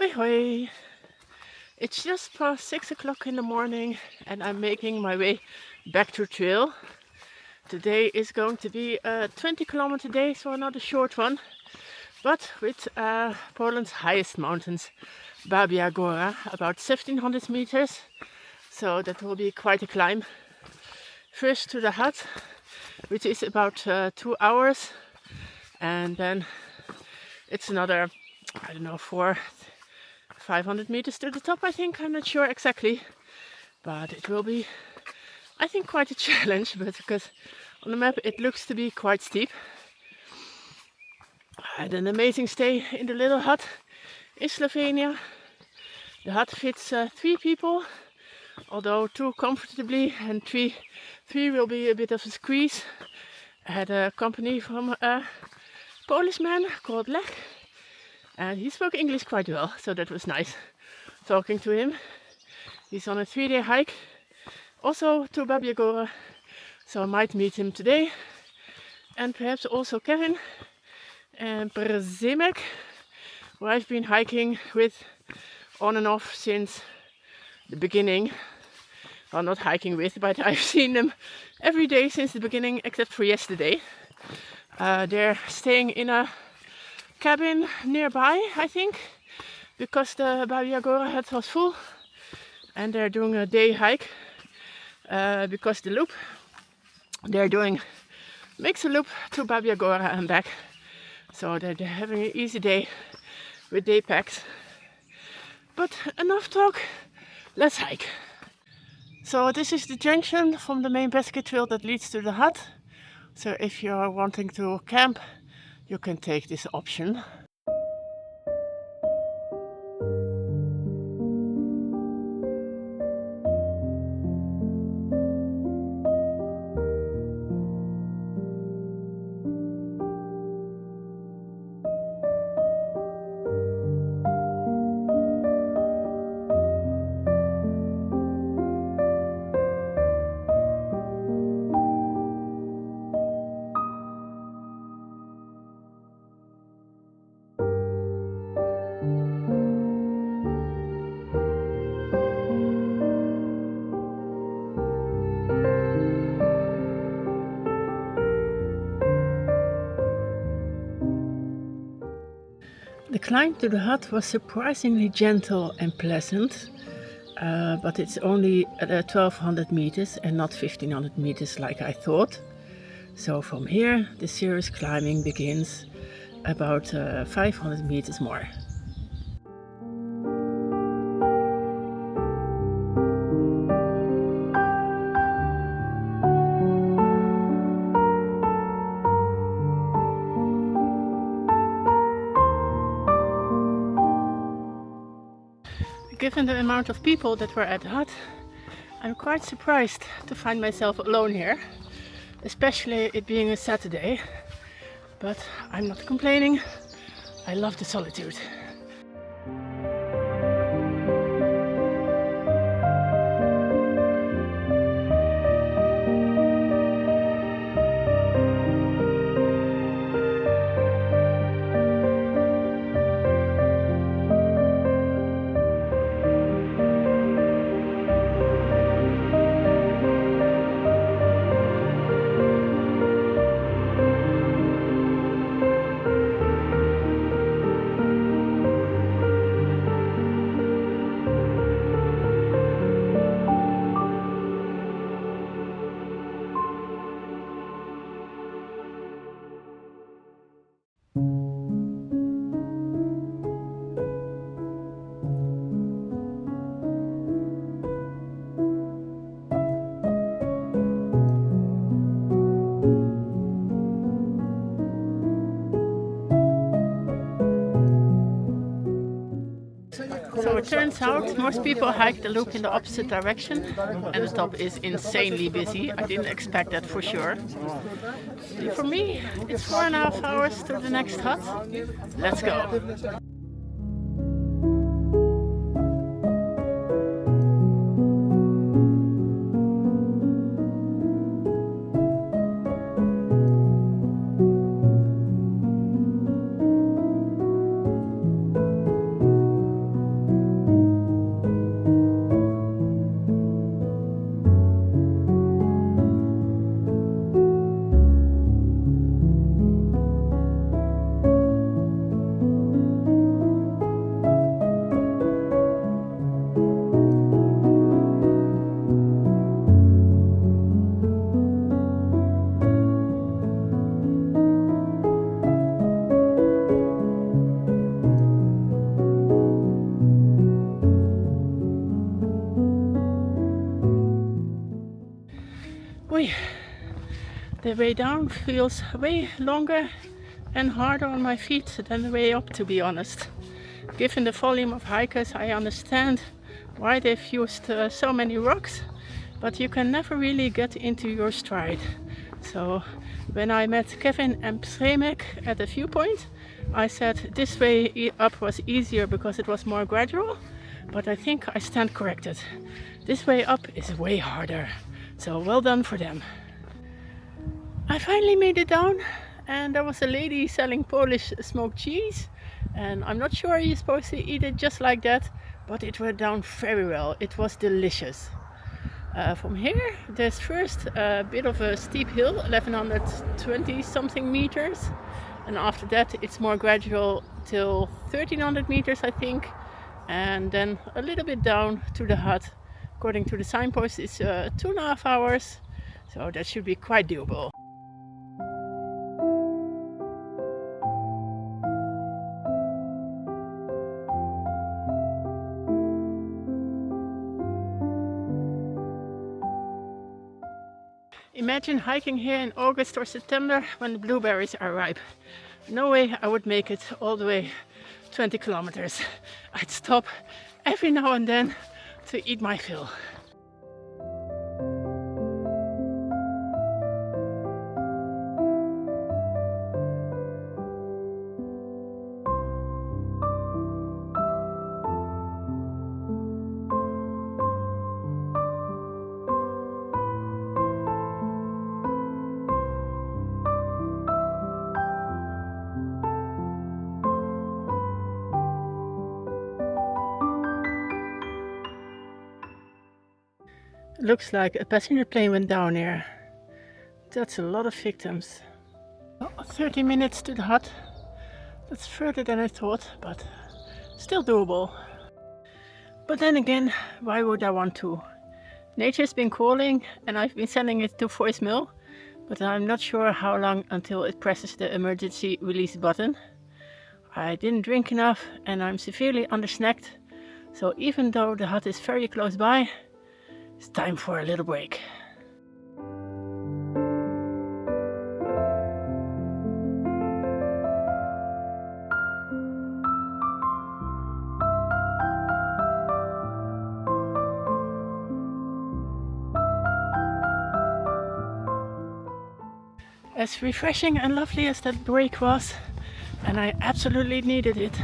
Hoi hoi! It's just past 6 o'clock in the morning and I'm making my way back to trail. Today is going to be a 20-kilometer day, so not a short one, but with Poland's highest mountains, Babia Góra, about 1700 meters, so that will be quite a climb. First to the hut, which is about 2 hours, and then it's another, I don't know, 500 meters to the top, I think. I'm not sure exactly, but it will be, I think, quite a challenge, but because on the map it looks to be quite steep. I had an amazing stay in the little hut in Slovenia. The hut fits 3 people, although 2 comfortably, and three will be a bit of a squeeze. I had a company from a Polish man called Szlak, and he spoke English quite well, so that was nice talking to him. He's on a 3-day hike, also to Babia Góra, so I might meet him today. And perhaps also Kevin and Brzemek, who I've been hiking with on and off since the beginning. Well, not hiking with, but I've seen them every day since the beginning, except for yesterday. They're staying in a cabin nearby, I think, because the Babia Góra hut was full, and they're doing a day hike because the loop they're doing makes a loop to Babia Góra and back, so they're having an easy day with day packs. But enough talk, let's hike. So this is the junction from the main Beskid trail that leads to the hut, so if you're wanting to camp, you can take this option. The climb to the hut was surprisingly gentle and pleasant, but it's only 1200 meters and not 1500 meters like I thought. So from here the serious climbing begins, about 500 meters more. Given the amount of people that were at the hut, I'm quite surprised to find myself alone here, especially it being a Saturday, but I'm not complaining. I love the solitude. So it turns out most people hike the loop in the opposite direction, and the top is insanely busy. I didn't expect that for sure. For me, it's 4.5 hours to the next hut. Let's go. Oi. The way down feels way longer and harder on my feet than the way up, to be honest. Given the volume of hikers, I understand why they've used so many rocks, but you can never really get into your stride. So when I met Kevin and Premek at the viewpoint, I said this way up was easier because it was more gradual, but I think I stand corrected. This way up is way harder, so well done for them. I finally made it down, and there was a lady selling Polish smoked cheese, and I'm not sure you're supposed to eat it just like that, but it went down very well. It was delicious. From here, there's first a bit of a steep hill, 1120 something meters, and after that it's more gradual till 1300 meters, I think, and then a little bit down to the hut. According to the signpost, it's 2.5 hours, so that should be quite doable. Imagine hiking here in August or September when the blueberries are ripe. No way I would make it all the way 20 kilometers. I'd stop every now and then to eat my fill. Looks like a passenger plane went down here. That's a lot of victims. 30 minutes to the hut. That's further than I thought, but still doable. But then again, why would I want to? Nature's been calling and I've been sending it to voicemail, but I'm not sure how long until it presses the emergency release button. I didn't drink enough and I'm severely undersnacked, so even though the hut is very close by, it's time for a little break. As refreshing and lovely as that break was, and I absolutely needed it,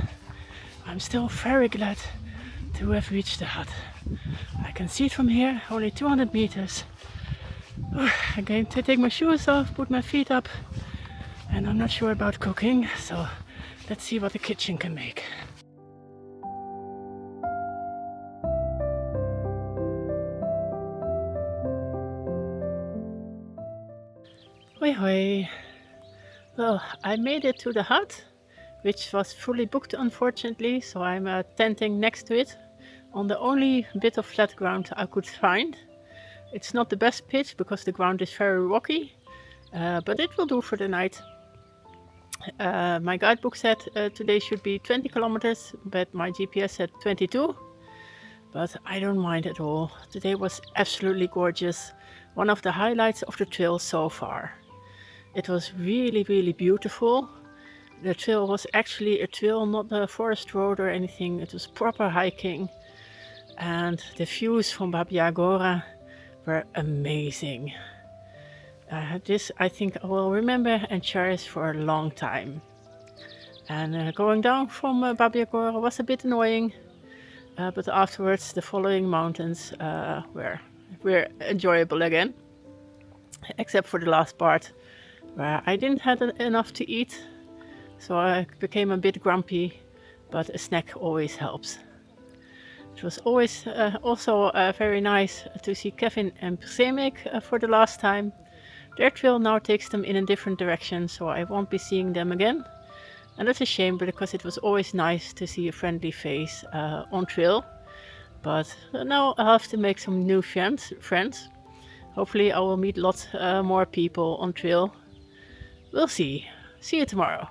I'm still very glad to have reached the hut. I can see it from here, only 200 meters. I'm going to take my shoes off, put my feet up, and I'm not sure about cooking, so let's see what the kitchen can make. Hoi hoi. Well, I made it to the hut, which was fully booked unfortunately, so I'm tenting next to it on the only bit of flat ground I could find. It's not the best pitch because the ground is very rocky, but it will do for the night. My guidebook said today should be 20 kilometers, but my GPS said 22. But I don't mind at all. Today was absolutely gorgeous. One of the highlights of the trail so far. It was really, really beautiful. The trail was actually a trail, not a forest road or anything. It was proper hiking. And the views from Babia Góra were amazing. This I think I will remember and cherish for a long time. And going down from Babia Góra was a bit annoying, but afterwards the following mountains were enjoyable again, except for the last part where I didn't have enough to eat, so I became a bit grumpy, but a snack always helps. It was always also very nice to see Kevin and Premek for the last time. Their trail now takes them in a different direction, so I won't be seeing them again. And that's a shame because it was always nice to see a friendly face on trail. But now I'll have to make some new friends. Hopefully I will meet lots more people on trail. We'll see. See you tomorrow.